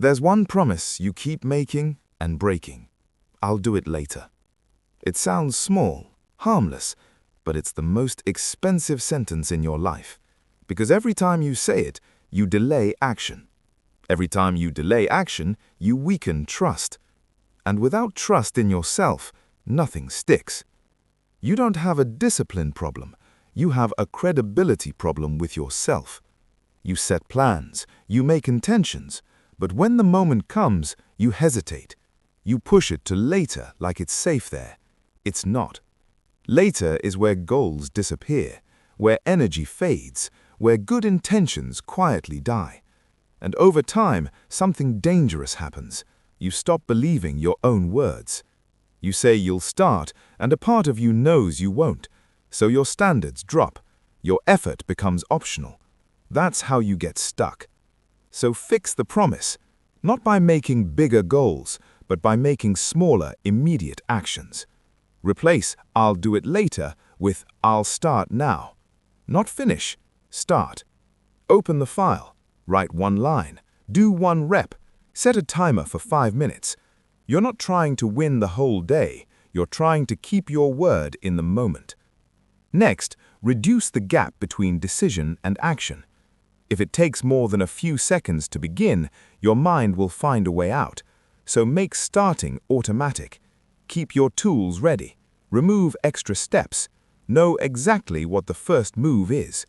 There's one promise you keep making and breaking. I'll do it later. It sounds small, harmless, but it's the most expensive sentence in your life. Because every time you say it, you delay action. Every time you delay action, you weaken trust. And without trust in yourself, nothing sticks. You don't have a discipline problem. You have a credibility problem with yourself. You set plans, you make intentions, but when the moment comes, you hesitate. You push it to later like it's safe there. It's not. Later is where goals disappear, where energy fades, where good intentions quietly die. And over time, something dangerous happens. You stop believing your own words. You say you'll start, and a part of you knows you won't. So your standards drop. Your effort becomes optional. That's how you get stuck. So fix the promise, not by making bigger goals, but by making smaller, immediate actions. Replace "I'll do it later" with "I'll start now." Not finish, start. Open the file, write one line, do one rep, set a timer for 5 minutes. You're not trying to win the whole day, you're trying to keep your word in the moment. Next, reduce the gap between decision and action. If it takes more than a few seconds to begin, your mind will find a way out. So make starting automatic. Keep your tools ready. Remove extra steps. Know exactly what the first move is.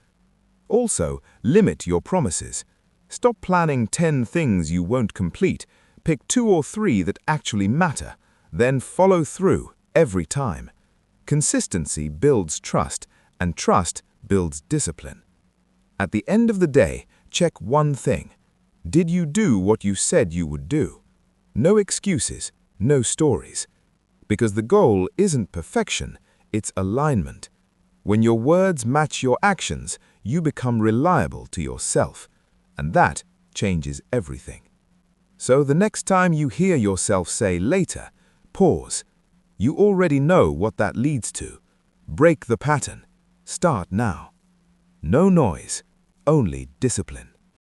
Also, limit your promises. Stop planning 10 things you won't complete. Pick 2 or 3 that actually matter. Then follow through every time. Consistency builds trust, and trust builds discipline. At the end of the day, check one thing. Did you do what you said you would do? No excuses, no stories. Because the goal isn't perfection, it's alignment. When your words match your actions, you become reliable to yourself. And that changes everything. So the next time you hear yourself say later, pause. You already know what that leads to. Break the pattern. Start now. No noise, only discipline.